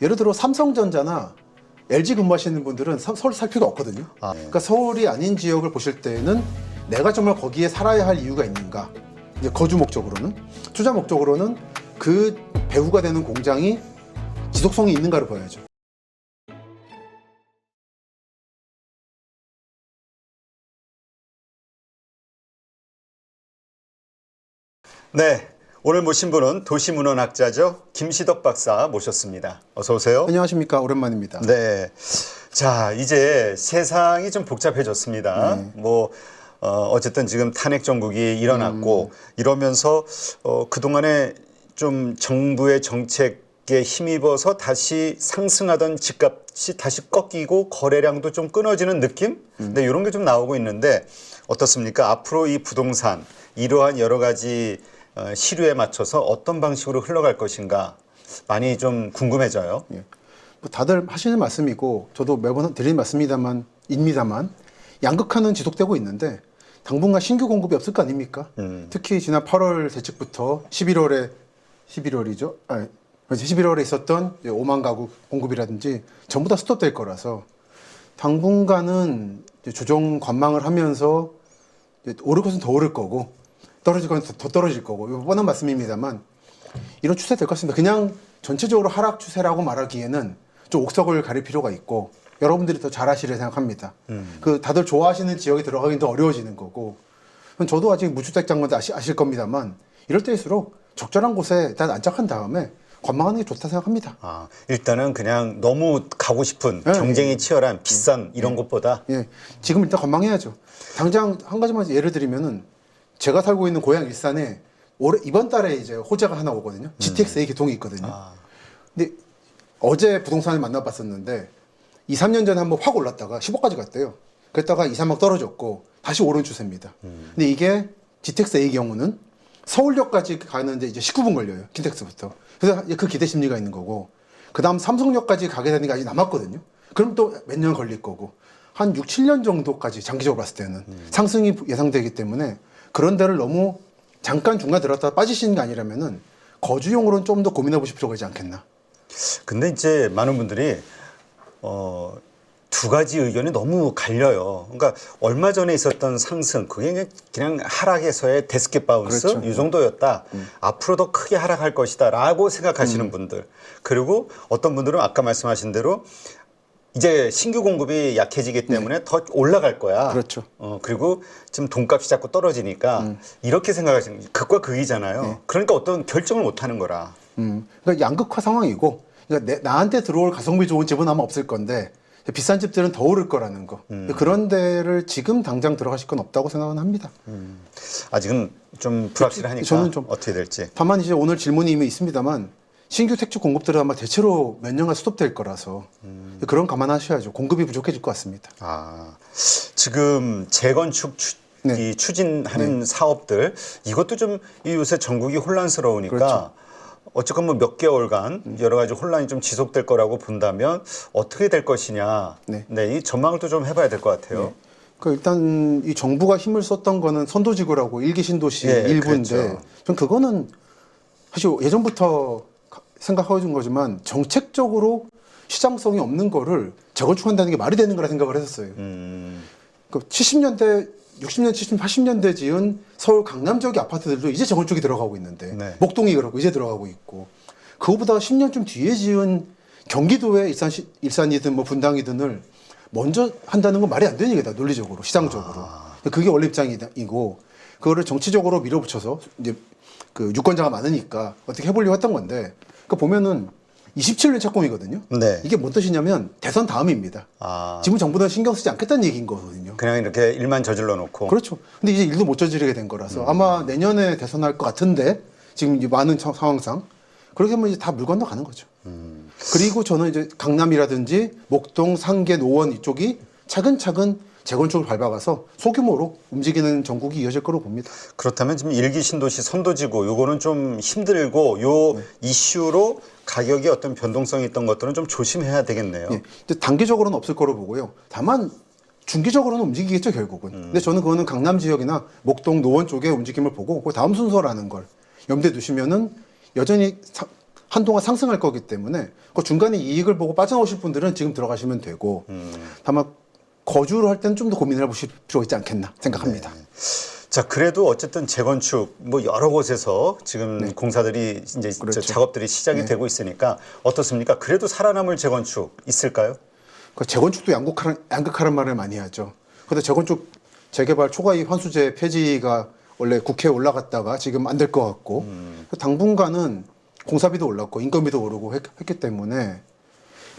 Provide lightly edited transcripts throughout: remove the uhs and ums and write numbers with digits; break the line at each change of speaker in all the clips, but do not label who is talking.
예를 들어 삼성전자나 LG 근무하시는 분들은 서울 살 필요가 없거든요. 그러니까 서울이 아닌 지역을 보실 때는 내가 정말 거기에 살아야 할 이유가 있는가. 이제 거주 목적으로는, 투자 목적으로는 그 배후가 되는 공장이 지속성이 있는가를 봐야죠.
네, 오늘 모신 분은 도시문헌학자죠. 김시덕 박사 모셨습니다. 어서 오세요.
안녕하십니까. 오랜만입니다.
네, 자 이제 세상이 좀 복잡해졌습니다. 어쨌든 지금 탄핵 정국이 일어났고 이러면서 그동안에 좀 정부의 정책에 힘입어서 다시 상승하던 집값이 다시 꺾이고 거래량도 좀 끊어지는 느낌? 네, 이런 게 좀 나오고 있는데 어떻습니까? 앞으로 이 부동산 이러한 여러 가지 시류에 맞춰서 어떤 방식으로 흘러갈 것인가 많이 좀 궁금해져요.
예. 뭐 다들 하시는 말씀이고 저도 매번 드리는 말씀입니다만 양극화는 지속되고 있는데 당분간 신규 공급이 없을 거 아닙니까? 특히 지난 8월 대책부터 11월에 있었던 5만 가구 공급이라든지 전부 다 스톱될 거라서 당분간은 조정 관망을 하면서 오를 것은 더 오를 거고 떨어질 건 더 떨어질 거고 이거 뻔한 말씀입니다만 이런 추세 될 것 같습니다. 그냥 전체적으로 하락 추세라고 말하기에는 좀 옥석을 가릴 필요가 있고 여러분들이 더 잘하시리라 생각합니다. 그 다들 좋아하시는 지역에 들어가긴 더 어려워지는 거고 저도 아직 무주택 장관도 아실 겁니다만 이럴 때일수록 적절한 곳에 일단 안착한 다음에 관망하는 게 좋다 생각합니다.
일단은 그냥 너무 가고 싶은 경쟁이 치열한 비싼 이런 곳보다
지금 일단 관망해야죠. 당장 한 가지만 예를 드리면은 제가 살고 있는 고향 일산에 이번 달에 이제 호재가 하나 오거든요. GTX-A 개통이 있거든요. 근데 어제 부동산을 만나봤었는데 2, 3년 전에 한번 확 올랐다가 10억까지 갔대요. 그랬다가 2, 3억 떨어졌고 다시 오른 추세입니다. 근데 이게 GTX-A 경우는 서울역까지 가는데 이제 19분 걸려요. 킨텍스부터. 그래서 그 기대 심리가 있는 거고 그 다음 삼성역까지 가게 되는 게 아직 남았거든요. 그럼 또 몇 년 걸릴 거고 한 6, 7년 정도까지 장기적으로 봤을 때는 상승이 예상되기 때문에 그런 데를 너무 잠깐 중간 들었다가 빠지시는 게 아니라면은 거주용으로는 좀 더 고민해 보실 필요가 있지 않겠나.
근데 이제 많은 분들이 두 가지 의견이 너무 갈려요. 그러니까 얼마 전에 있었던 상승 그게 그냥 하락에서의 데스켓 바운스
그렇죠.
이 정도였다. 앞으로 더 크게 하락할 것이다 라고 생각하시는 분들. 그리고 어떤 분들은 아까 말씀하신 대로 이제 신규 공급이 약해지기 때문에 더 올라갈 거야.
그렇죠.
그리고 지금 돈값이 자꾸 떨어지니까 이렇게 생각하시는 극과 극이잖아요. 그러니까 어떤 결정을 못 하는 거라.
그러니까 양극화 상황이고 그러니까 나한테 들어올 가성비 좋은 집은 아마 없을 건데 비싼 집들은 더 오를 거라는 거. 그런 데를 지금 당장 들어가실 건 없다고 생각은 합니다.
아직은 좀 불확실하니까
저는 좀
어떻게 될지.
다만 이제 오늘 질문이 이미 있습니다만 신규 택지 공급들은 아마 대체로 몇 년간 스톱될 거라서 그런 감안하셔야죠. 공급이 부족해질 것 같습니다.
지금 재건축 이 추진하는 사업들 이것도 좀 요새 전국이 혼란스러우니까
그렇죠.
어쨌건 뭐 몇 개월간 여러 가지 혼란이 좀 지속될 거라고 본다면 어떻게 될 것이냐. 이 전망을 또 좀 해봐야 될 것 같아요.
일단 이 정부가 힘을 썼던 거는 선도지구라고 일기 신도시 일부인데
그렇죠.
전 그거는 사실 예전부터 생각해준 거지만 정책적으로 시장성이 없는 거를 재건축한다는 게 말이 되는 거라 생각을 했었어요. 그 70년대, 60년, 70, 80년대 지은 서울 강남 지역의 아파트들도 이제 재건축이 들어가고 있는데 목동이 그렇고 이제 들어가고 있고 그거보다 10년쯤 뒤에 지은 경기도의 일산이든 뭐 분당이든을 먼저 한다는 건 말이 안 되는 얘기다. 논리적으로, 시장적으로. 그게 원래 입장이고 그거를 정치적으로 밀어붙여서 이제 그 유권자가 많으니까 어떻게 해보려고 했던 건데 그 보면은 27년 착공이거든요. 이게 뭔 뜻이냐면 대선 다음입니다. 지금 정부는 신경 쓰지 않겠다는 얘기인 거거든요.
그냥 이렇게 일만 저질러 놓고.
그렇죠. 근데 이제 일도 못 저지르게 된 거라서 아마 내년에 대선할 것 같은데 지금 이제 많은 상황상 그렇게 하면 이제 다 물 건너 가는 거죠. 그리고 저는 이제 강남이라든지 목동, 상계, 노원 이쪽이 차근차근 재건축을 밟아가서 소규모로 움직이는 전국이 이어질 거로 봅니다.
그렇다면 지금 일기 신도시 선도지구 요거는 좀 힘들고 요 이슈로 가격이 어떤 변동성이 있던 것들은 좀 조심해야 되겠네요.
근데 단기적으로는 없을 거로 보고요. 다만 중기적으로는 움직이겠죠 결국은. 근데 저는 그거는 강남 지역이나 목동, 노원 쪽의 움직임을 보고 그 다음 순서라는 걸 염두에 두시면은 여전히 한동안 상승할 거기 때문에 그 중간에 이익을 보고 빠져나오실 분들은 지금 들어가시면 되고 다만 거주를 할 때는 좀 더 고민을 해보실 필요가 있지 않겠나 생각합니다.
자, 그래도 어쨌든 재건축 뭐 여러 곳에서 지금
네.
공사들이 이제
그렇죠.
작업들이 시작이
네.
되고 있으니까 어떻습니까? 그래도 살아남을 재건축 있을까요?
그 재건축도 양극화라는 말을 많이 하죠. 그런데 재건축 재개발 초과이익 환수제 폐지가 원래 국회에 올라갔다가 지금 안 될 것 같고 당분간은 공사비도 올랐고 인건비도 오르고 했기 때문에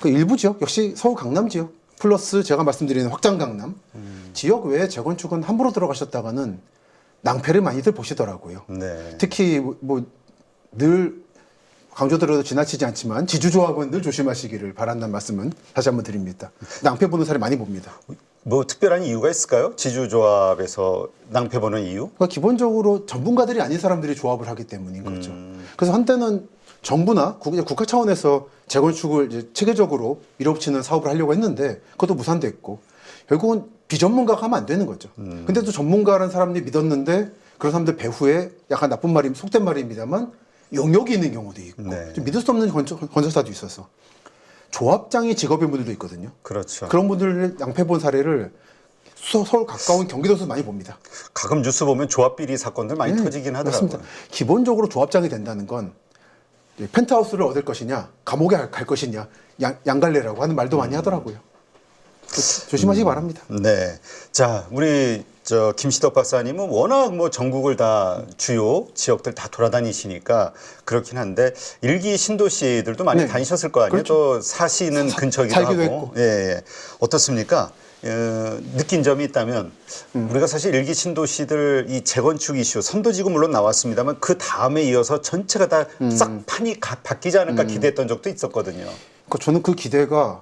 그 일부 지역 역시 서울 강남 지역 플러스 제가 말씀드리는 확장 강남 지역 외에 재건축은 함부로 들어가셨다가는 낭패를 많이들 보시더라고요.
네.
특히 뭐 늘 강조드려도 지나치지 않지만 지주조합은 늘 조심하시기를 바란다는 말씀은 다시 한번 드립니다. 낭패 보는 사례 많이 봅니다.
뭐 특별한 이유가 있을까요? 지주조합에서 낭패 보는 이유?
그러니까 기본적으로 전문가들이 아닌 사람들이 조합을 하기 때문인 거죠. 그래서 한때는 정부나 국가 차원에서 재건축을 이제 체계적으로 밀어붙이는 사업을 하려고 했는데 그것도 무산됐고 결국은 비전문가가 하면 안 되는 거죠. 근데 또 전문가라는 사람들이 믿었는데 그런 사람들 배후에 약간 나쁜 말이 속된 말입니다만 용역이 있는 경우도 있고
네.
좀 믿을 수 없는 건설사도 있어서 조합장이 직업인 분들도 있거든요.
그렇죠.
그런 분들 낭패 본 사례를 서울 가까운 경기도에서 많이 봅니다.
가끔 뉴스 보면 조합 비리 사건들 많이 터지긴 하더라고요.
맞습니다. 기본적으로 조합장이 된다는 건 이제 펜트하우스를 얻을 것이냐, 감옥에 갈 것이냐, 양갈래라고 하는 말도 많이 하더라고요. 조심하시기 바랍니다.
네. 자, 우리 김시덕 박사님은 워낙 뭐 전국을 다 주요 지역들 다 돌아다니시니까 그렇긴 한데 일기 신도시들도 많이
네.
다니셨을 거 아니에요?
그렇죠.
또 사시는 근처이기도
살기도
하고.
했고.
예, 예. 어떻습니까? 느낀 점이 있다면 우리가 사실 일기 신도시들 이 재건축 이슈 선도지구 물론 나왔습니다만 그 다음에 이어서 전체가 다 싹 판이 바뀌지 않을까 기대했던 적도 있었거든요.
그러니까 저는 그 기대가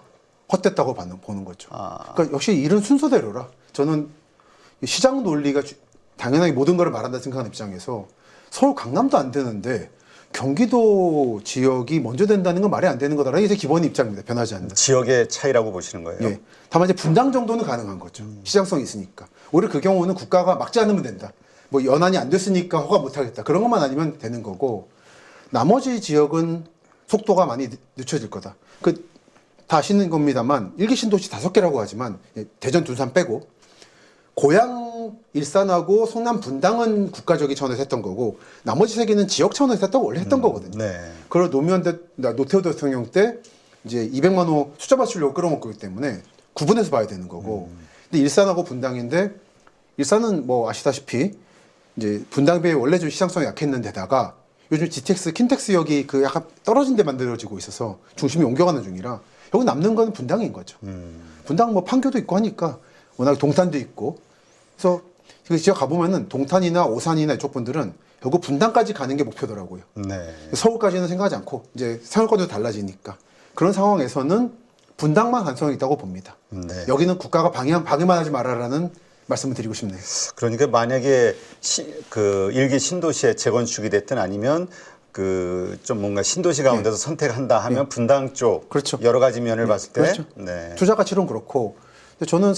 헛됐다고 보는 거죠. 그러니까 역시 일은 순서대로라. 저는 시장 논리가 당연하게 모든 걸 말한다 생각하는 입장에서 서울 강남도 안 되는데 경기도 지역이 먼저 된다는 건 말이 안 되는 거다라는 게 제 기본 입장입니다. 변하지 않는.
지역의 차이라고 보시는 거예요?
예. 다만 이제 분당 정도는 가능한 거죠. 시장성이 있으니까. 오히려 그 경우는 국가가 막지 않으면 된다. 뭐 연한이 안 됐으니까 허가 못 하겠다. 그런 것만 아니면 되는 거고 나머지 지역은 속도가 많이 늦춰질 거다. 다 아시는 겁니다만 일기 신도시 5개라고 하지만 대전, 둔산 빼고 고양, 일산하고 성남, 분당은 국가적인 차원에서 했던 거고 나머지 3개는 지역 차원에서 했다고 원래 했던 거거든요.
네.
그걸 노태우 대통령 때 이제 200만 호 숫자 맞추려고 끌어먹고 있기 때문에 구분해서 봐야 되는 거고. 근데 일산하고 분당인데 일산은 뭐 아시다시피 이제 분당 비해 원래 좀 시장성이 약했는데다가 요즘 GTX, 킨텍스역이 그 약간 떨어진 데 만들어지고 있어서 중심이 옮겨가는 중이라 여기 남는 건 분당인 거죠. 분당 뭐 판교도 있고 하니까 워낙 동탄도 있고 그래서 그 지역 가보면은 동탄이나 오산이나 이쪽 분들은 결국 분당까지 가는 게 목표더라고요.
네.
서울까지는 생각하지 않고 이제 생활권도 달라지니까 그런 상황에서는 분당만 가능성이 있다고 봅니다.
네.
여기는 국가가 방해만 하지 말아라는 말씀을 드리고 싶네요.
그러니까 만약에 그 일기 신도시의 재건축이 됐든 아니면 그 좀 뭔가 신도시 가운데서 선택한다 하면 분당 쪽
그렇죠.
여러 가지 면을 봤을 때
그렇죠.
네.
투자 가치론 그렇고 근데 저는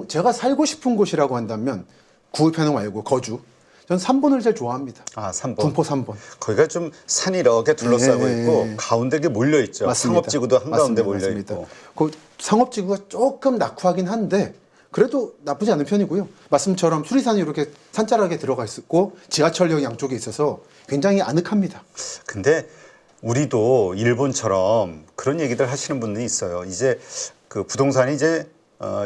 제가 살고 싶은 곳이라고 한다면 구입하는 말고 거주. 저는 3번을 제일 좋아합니다.
아, 3번.
분포 3번.
거기가 좀 산이 이렇게 둘러싸고
네.
있고 가운데 이렇게 몰려 있죠.
맞습니다.
상업지구도 한가운데 몰려
맞습니다.
있고.
그 상업지구가 조금 낙후하긴 한데 그래도 나쁘지 않은 편이고요. 말씀처럼 수리산이 이렇게 산자락에 들어가 있고 지하철역 양쪽에 있어서 굉장히 아늑합니다.
근데 우리도 일본처럼 그런 얘기들 하시는 분들이 있어요. 이제 그 부동산이 이제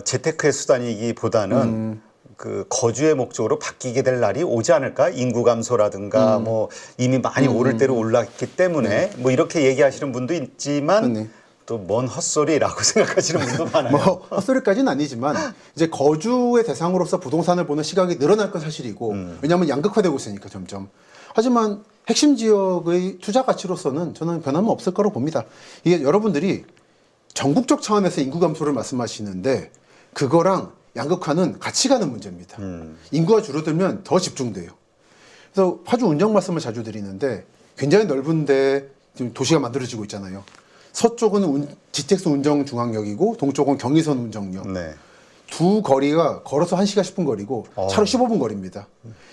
재테크의 수단이기보다는 그 거주의 목적으로 바뀌게 될 날이 오지 않을까? 인구 감소라든가 뭐 이미 많이 오를 대로 올랐기 때문에 뭐 이렇게 얘기하시는 분도 있지만
네.
또 뭔 헛소리라고 생각하시는 분도 많아요.
뭐 헛소리까지는 아니지만 이제 거주의 대상으로서 부동산을 보는 시각이 늘어날 건 사실이고 왜냐하면 양극화되고 있으니까 점점. 하지만 핵심 지역의 투자 가치로서는 저는 변함은 없을 거라고 봅니다. 이게 여러분들이 전국적 차원에서 인구 감소를 말씀하시는데 그거랑 양극화는 같이 가는 문제입니다. 인구가 줄어들면 더 집중돼요. 그래서 파주 운정 말씀을 자주 드리는데 굉장히 넓은데 지금 도시가 만들어지고 있잖아요. 서쪽은 GTX 운정중앙역이고 동쪽은 경의선 운정역.
네.
두 거리가 걸어서 1시간 10분 거리고 차로 15분 거리입니다.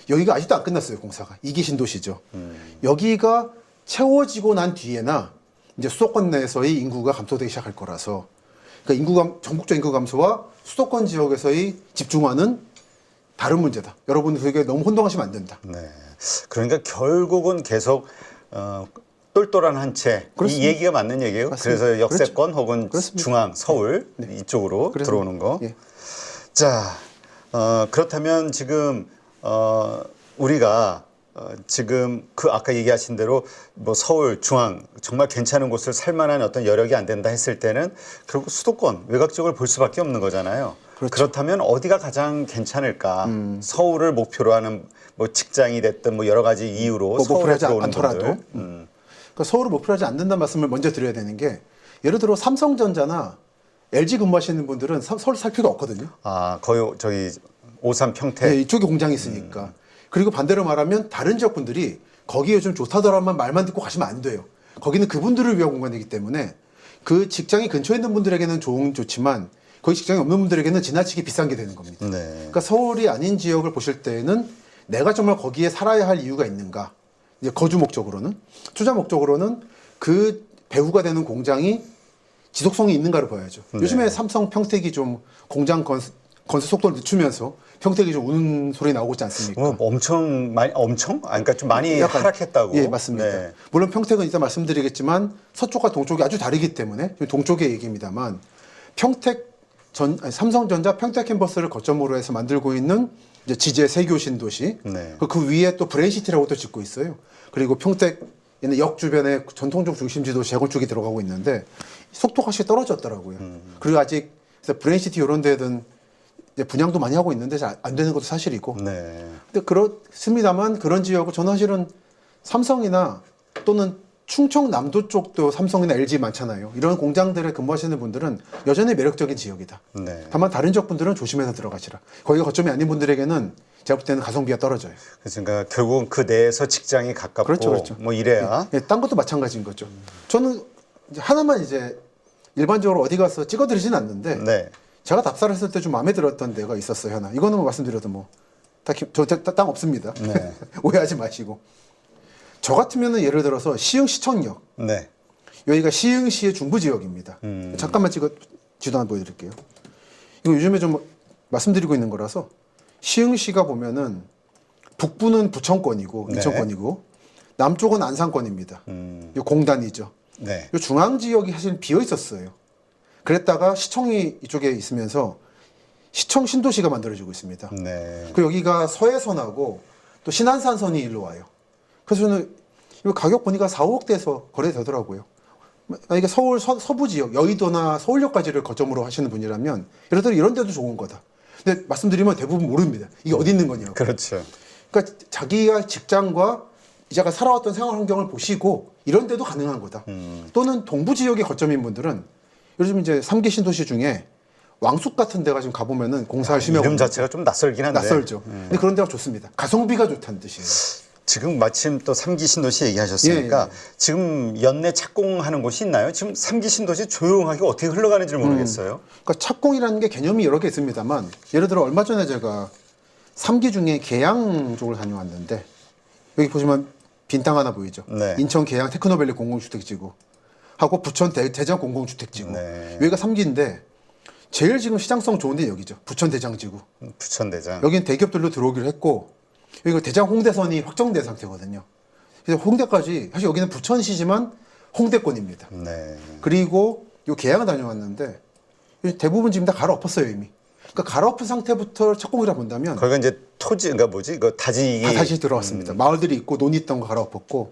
여기가 아직도 안 끝났어요, 공사가. 2기 신도시죠. 여기가 채워지고 난 뒤에나 이제 수도권 내에서의 인구가 감소되기 시작할 거라서, 그러니까 전국적 인구 감소와 수도권 지역에서의 집중화는 다른 문제다. 여러분 그게 너무 혼동하시면 안 된다.
네. 그러니까 결국은 계속 똘똘한 한 채. 이
그렇습니다.
얘기가 맞는 얘기예요.
맞습니다.
그래서 역세권 혹은
그렇습니다.
중앙, 서울 이쪽으로
그래서-
들어오는 거.
예.
자, 그렇다면 지금 우리가 지금 그 아까 얘기하신 대로 뭐 서울, 중앙 정말 괜찮은 곳을 살만한 어떤 여력이 안 된다 했을 때는 결국 수도권, 외곽 지역을 볼 수밖에 없는 거잖아요.
그렇죠.
그렇다면 어디가 가장 괜찮을까? 서울을 목표로 하는 뭐 직장이 됐든 뭐 여러 가지 이유로
뭐
서울에
목표로 하지
들어오는
않더라도.
분들.
그러니까 서울을 목표로 하지 않는다는 말씀을 먼저 드려야 되는 게, 예를 들어 삼성전자나 LG 근무하시는 분들은 서울 살 필요가 없거든요.
아, 거의 저기 오산 평택.
네, 이쪽에 공장이 있으니까. 그리고 반대로 말하면 다른 지역 분들이 거기 요즘 좋다더라만 말만 듣고 가시면 안 돼요. 거기는 그분들을 위한 공간이기 때문에 그 직장이 근처에 있는 분들에게는 좋지만 거기 직장이 없는 분들에게는 지나치게 비싼 게 되는 겁니다.
네.
그러니까 서울이 아닌 지역을 보실 때에는 내가 정말 거기에 살아야 할 이유가 있는가? 이제 거주 목적으로는, 투자 목적으로는 그 배후가 되는 공장이 지속성이 있는가를 봐야죠.
네.
요즘에 삼성 평택이 좀 공장 건설 속도를 늦추면서 평택이 좀 우는 소리 나오고 있지 않습니까?
엄청 많이 그러니까 좀 많이
약간-
하락했다고.
예, 맞습니다.
네.
물론 평택은 이따 말씀드리겠지만 서쪽과 동쪽이 아주 다르기 때문에 동쪽의 얘기입니다만, 삼성전자 평택 캠퍼스를 거점으로 해서 만들고 있는 이제 지제 세교 신도시,
네.
그 위에 또 브레인시티라고 또 짓고 있어요. 그리고 평택 역 주변에 전통적 중심지도 재건축이 들어가고 있는데 속도가 확실히 떨어졌더라고요. 그리고 아직 브레인시티 이런 데든 이제 분양도 많이 하고 있는데 잘 안 되는 것도 사실이고.
네.
근데 그렇습니다만 그런 지역은 저는 사실은 삼성이나 또는 충청남도 쪽도 삼성이나 LG 많잖아요. 이런 공장들에 근무하시는 분들은 여전히 매력적인 지역이다.
네.
다만 다른 지역 분들은 조심해서 들어가시라. 거기가 거점이 아닌 분들에게는 제가 볼 때는 가성비가 떨어져요.
그러니까 결국은 그 내에서 직장이 가깝고
그렇죠.
뭐 이래야.
예, 딴 것도 마찬가지인 거죠. 저는 이제 하나만 이제 일반적으로 어디 가서 찍어드리진 않는데,
네.
제가 답사를 했을 때 좀 마음에 들었던 데가 있었어요. 하나. 이거는 뭐 말씀드려도 뭐 땅 없습니다.
네.
오해하지 마시고. 저 같으면은 예를 들어서 시흥 시청역,
네.
여기가 시흥시의 중부 지역입니다. 잠깐만 지도 하나 보여드릴게요. 이거 요즘에 좀 말씀드리고 있는 거라서, 시흥시가 보면은 북부는 부천권이고
네.
인천권이고 남쪽은 안산권입니다. 이 공단이죠.
네.
이 중앙 지역이 사실 비어 있었어요. 그랬다가 시청이 이쪽에 있으면서 시청 신도시가 만들어지고 있습니다.
네.
그 여기가 서해선하고 또 신안산선이 일로 와요. 그래서 저는 이거 가격 보니까 4, 5억대에서 거래되더라고요. 만약에 서울 서부 지역, 여의도나 서울역까지를 거점으로 하시는 분이라면 예를 들어 이런 데도 좋은 거다. 근데 말씀드리면 대부분 모릅니다. 이게 어디 있는 거냐고.
그렇죠.
그러니까 자기가 직장과 이제가 살아왔던 생활 환경을 보시고 이런 데도 가능한 거다. 또는 동부 지역의 거점인 분들은 요즘 이제 3기 신도시 중에 왕숙 같은 데가 지금 가보면은 공사할 심해가
이름 자체가 좀 낯설긴 한데.
낯설죠. 근데 그런 데가 좋습니다. 가성비가 좋다는 뜻이에요.
지금 마침 또 3기 신도시 얘기하셨으니까
예.
지금 연내 착공하는 곳이 있나요? 지금 3기 신도시 조용하게 어떻게 흘러가는지 모르겠어요.
그러니까 착공이라는 게 개념이 여러 개 있습니다만, 예를 들어 얼마 전에 제가 3기 중에 계양 쪽을 다녀왔는데, 여기 보시면 빈 땅 하나 보이죠?
네.
인천 계양 테크노밸리 공공주택지구 하고 부천 대장 공공주택지구.
네.
여기가 3기인데 제일 지금 시장성 좋은 데 여기죠. 부천 대장지구.
부천대장.
여기는 대기업들로 들어오기로 했고, 여기가 대장 홍대선이 확정된 상태거든요. 그래서 홍대까지, 사실 여기는 부천시지만 홍대권입니다.
네.
그리고 요 계양을 다녀왔는데 대부분 지금 다 갈아엎었어요 이미. 그러니까 갈아엎은 상태부터 착공이라 본다면
거기가 이제 토지, 그러니까 뭐지? 이거 다지기.
다 다시 들어왔습니다. 마을들이 있고 논이 있던 거 갈아엎었고,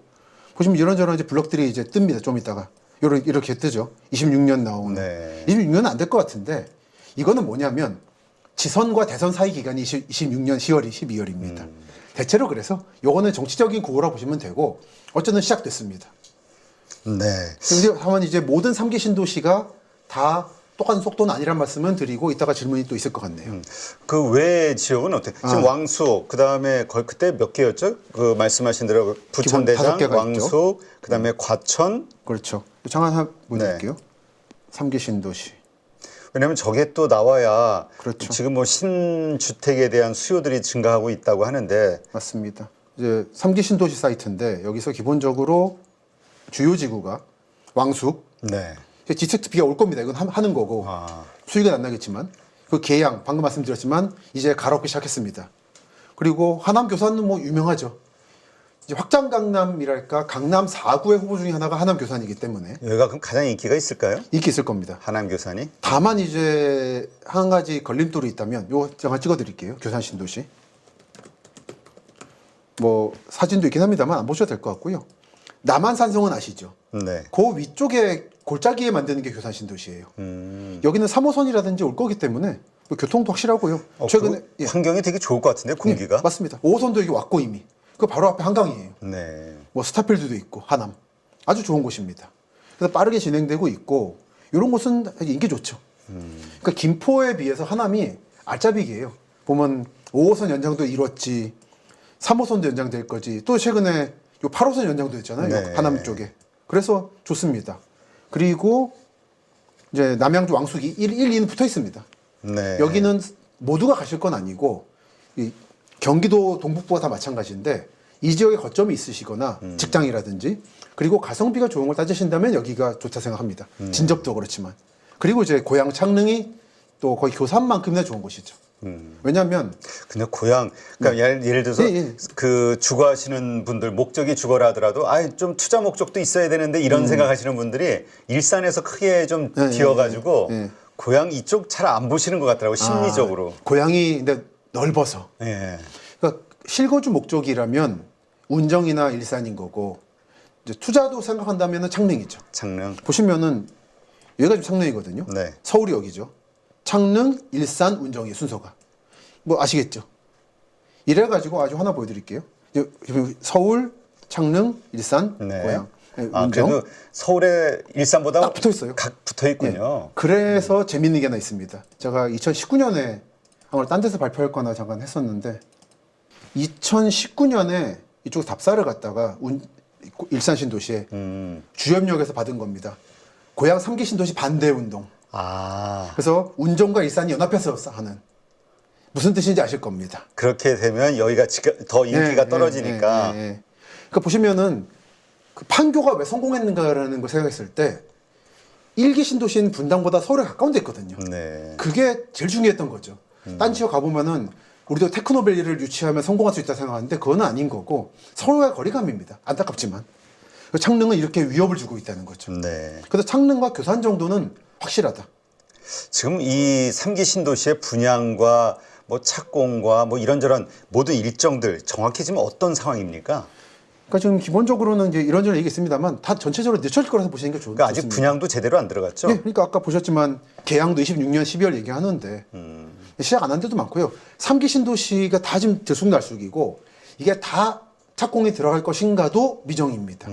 보시면 이런저런 이제 블럭들이 이제 뜹니다. 좀 있다가 이렇게 뜨죠. 26년 나오는.
네.
26년은 안 될 것 같은데, 이거는 뭐냐면 지선과 대선 사이 기간이 26년 10월, 12월입니다. 대체로 그래서 요거는 정치적인 구호라 보시면 되고, 어쨌든 시작됐습니다.
네.
근데 다만 이제 모든 3기 신도시가 다 똑같은 속도는 아니란 말씀은 드리고, 이따가 질문이 또 있을 것 같네요.
그 외 지역은 어때? 지금 왕숙, 그다음에 그때 몇 개였죠? 그 말씀하신 대로 부천대장,
5개가
왕숙, 그다음에 과천.
그렇죠. 잠깐 하나 보여드릴게요. 3기 신도시.
왜냐하면 저게 또 나와야
그렇죠.
지금 뭐 신주택에 대한 수요들이 증가하고 있다고 하는데.
맞습니다. 이제 3기 신도시 사이트인데, 여기서 기본적으로 주요 지구가 왕숙,
네.
GTXP가 올 겁니다. 이건 하는 거고
아.
수익은 안 나겠지만 그 계양 방금 말씀드렸지만 이제 갈아엎기 시작했습니다. 그리고 하남 교산은 뭐 유명하죠. 이제 확장 강남이랄까 강남 4구의 후보 중에 하나가 하남 교산이기 때문에
여기가 그럼 가장 인기가 있을까요?
인기 있을 겁니다.
하남 교산이?
다만 이제 한 가지 걸림돌이 있다면 요거 제가 찍어드릴게요. 교산 신도시. 뭐 사진도 있긴 합니다만 안 보셔도 될 것 같고요. 남한산성은 아시죠?
네.
그 위쪽에 골짜기에 만드는 게 교산 신도시예요. 여기는 3호선이라든지 올 거기 때문에 교통도 확실하고요. 최근에
그 환경이 되게 좋을 것 같은데 공기가?
네, 맞습니다. 5호선도 여기 왔고 이미 그 바로 앞에 한강이에요.
네.
뭐 스타필드도 있고 하남 아주 좋은 곳입니다. 그래서 빠르게 진행되고 있고 이런 곳은 인기 좋죠. 그러니까 김포에 비해서 하남이 알짜배기예요. 보면 5호선 연장도 이뤘지, 3호선도 연장될 거지, 또 최근에 요 8호선 연장도 했잖아요.
네.
하남 쪽에. 그래서 좋습니다. 그리고 이제 남양주 왕숙이 1, 2는 붙어 있습니다.
네.
여기는 모두가 가실 건 아니고 이 경기도 동북부가 다 마찬가지인데 이 지역에 거점이 있으시거나 직장이라든지 그리고 가성비가 좋은 걸 따지신다면 여기가 좋다 생각합니다. 진접도 그렇지만 그리고 이제 고향 창릉이 또 거의 교산만큼이나 좋은 곳이죠. 왜냐하면
근데 고향 그러니까 예를 들어서
예.
그 주거하시는 분들 목적이 주거라 하더라도 좀 투자 목적도 있어야 되는데 이런 생각하시는 분들이 일산에서 크게 좀
예,
기어가지고
예.
고향 이쪽 잘 안 보시는 것 같더라고 심리적으로.
고향이 근데 넓어서
예.
그러니까 실거주 목적이라면 운정이나 일산인 거고 이제 투자도 생각한다면 창릉이죠.
창릉.
보시면은 여기가 지금 창릉이거든요.
네.
서울이 여기죠. 창릉, 일산, 운정이 순서가 뭐 아시겠죠? 이래가지고 아주 하나 보여드릴게요. 지금 서울, 창릉, 일산,
네.
고향,
아,
운정
그래도 서울에 일산보다
딱 붙어 있어요.
각 붙어 있군요.
그래서 재밌는 게 하나 있습니다. 제가 2019년에 아마 딴 데서 발표할 거나 잠깐 했었는데 2019년에 이쪽 답사를 갔다가 일산 신도시에 주염역에서 받은 겁니다. 고향 3기 신도시 반대 운동.
아,
그래서 운정과 일산이 연합해서 하는 무슨 뜻인지 아실 겁니다.
그렇게 되면 여기가 더 인기가
예,
떨어지니까.
예, 예, 예. 그러니까 보시면은 그 판교가 왜 성공했는가라는 걸 생각했을 때 1기 신도시는 분당보다 서울에 가까운 데 있거든요.
네.
그게 제일 중요했던 거죠. 딴 지역 가보면은 우리도 테크노밸리를 유치하면 성공할 수 있다 생각하는데 그건 아닌 거고 서울과 거리감입니다. 안타깝지만 창릉은 이렇게 위협을 주고 있다는 거죠.
네.
그래서 창릉과 교산 정도는 확실하다.
지금 이 3기 신도시의 분양과 뭐 착공과 뭐 이런저런 모든 일정들 정확히 지금 어떤 상황입니까?
그러니까 지금 기본적으로는 이제 이런저런 얘기 있습니다만 다 전체적으로 늦춰질 거라서 보시는 게
그러니까 아직
좋습니다.
분양도 제대로 안 들어갔죠?
네, 그러니까 아까 보셨지만 계양도 26년 12월 얘기하는데 시작 안 한 데도 많고요. 3기 신도시가 다 지금 들쑥날쑥이고 이게 다 착공이 들어갈 것인가도 미정입니다.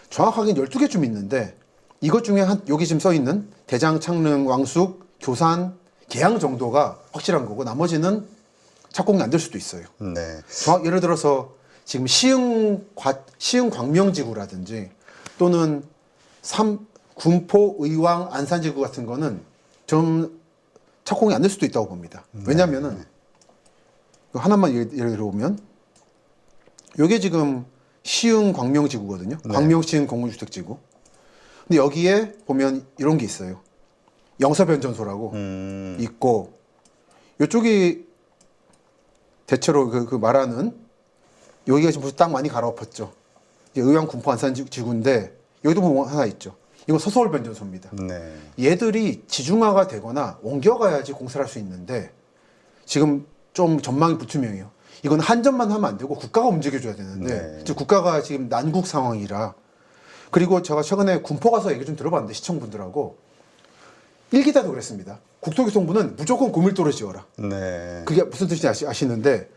정확하게는 12개쯤 있는데 이것 중에 여기 지금 써 있는 대장, 창릉, 왕숙, 교산, 계양 정도가 확실한 거고 나머지는 착공이 안 될 수도 있어요.
네.
예를 들어서 지금 시흥 광명지구라든지 또는 군포, 의왕, 안산지구 같은 거는 좀 착공이 안 될 수도 있다고 봅니다. 왜냐하면은 하나만 예를 들어보면 이게 지금 시흥 광명지구거든요.
네.
광명시흥 공공주택지구. 근데 여기에 보면 이런 게 있어요. 영서변전소라고 있고 이쪽이 대체로 그 말하는 여기가 지금 땅 많이 갈아엎었죠. 이제 의왕 군포 안산 지구인데 여기도 보면 하나 있죠. 이건 서서울 변전소입니다.
네.
얘들이 지중화가 되거나 옮겨가야지 공사를 할 수 있는데 지금 좀 전망이 불투명해요. 이건 한전만 하면 안 되고 국가가 움직여줘야 되는데
네.
지금 국가가 지금 난국 상황이라 그리고 제가 최근에 군포 가서 얘기 좀 들어봤는데 시청분들하고 1기 때도 그랬습니다. 국토교통부는 무조건 고밀도로 지어라.
네.
그게 무슨 뜻인지 아시는데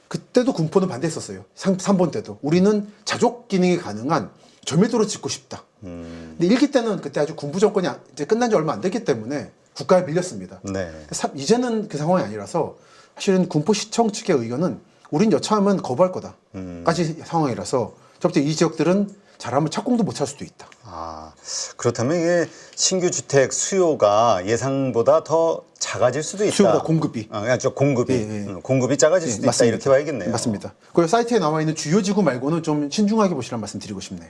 그때도 군포는 반대했었어요. 3번 때도. 우리는 자족 기능이 가능한 저밀도로 짓고 싶다. 근데 1기 때는 그때 아주 군부 정권이 이제 끝난 지 얼마 안 됐기 때문에 국가에 밀렸습니다.
네.
이제는 그 상황이 아니라서 사실은 군포시청 측의 의견은 우린 여차하면 거부할 거다. 까지 상황이라서 저부터 이 지역들은 잘하면 착공도 못 할 수도 있다.
아, 그렇다면 이게 신규 주택 수요가 예상보다 더 작아질 수도 있다.
수요보다 공급이.
공급이.
예, 예.
공급이 작아질 수도 있다.
맞습니다.
이렇게 봐야겠네요.
맞습니다. 그리고 사이트에 나와 있는 주요 지구 말고는 좀 신중하게 보시라는 말씀 드리고 싶네요.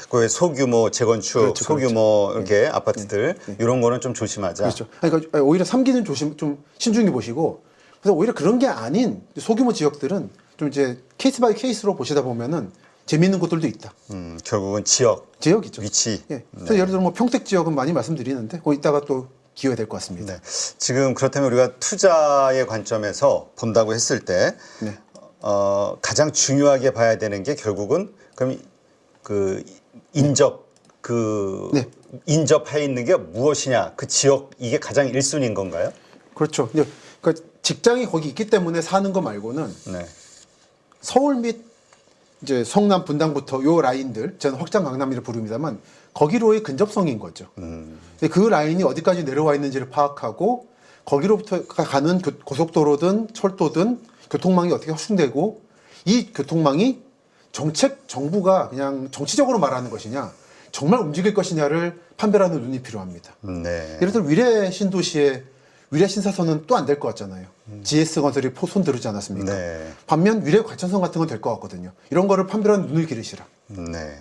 그 소규모 재건축,
그렇죠,
소규모 이렇게 아파트들 이런 거는 좀 조심하자.
그렇죠. 그러니까 오히려 3기는 좀 신중히 보시고, 그래서 오히려 그런 게 아닌 소규모 지역들은 좀 이제 케이스 바이 케이스로 보시다 보면은 재미있는 곳들도 있다.
결국은 지역이죠. 위치.
예. 그래서 예를 들어 뭐 평택 지역은 많이 말씀드리는데 거기 이따가 또 기회가 될 것 같습니다.
네. 지금 그렇다면 우리가 투자의 관점에서 본다고 했을 때
네.
가장 중요하게 봐야 되는 게 결국은 그럼 그
네.
인접해 있는 게 무엇이냐, 그 지역 이게 가장 1순위인 건가요?
그렇죠. 그러니까 직장이 거기 있기 때문에 사는 거 말고는
네.
서울 및 이제 성남 분당부터 요 라인들, 저는 확장 강남이라 부릅니다만 거기로의 근접성인 거죠. 근데 그 라인이 어디까지 내려와 있는지를 파악하고 거기로부터 가는 고속도로든 철도든 교통망이 어떻게 확충되고 이 교통망이 정부가 그냥 정치적으로 말하는 것이냐 정말 움직일 것이냐를 판별하는 눈이 필요합니다.
네.
예를 들어 위례 신도시의 위례 신사선은 또 안 될 것 같잖아요. GS건설이 손 들지 않았습니까?
네.
반면 위례 과천선 같은 건 될 것 같거든요. 이런 거를 판별하는 눈을 기르시라.
네.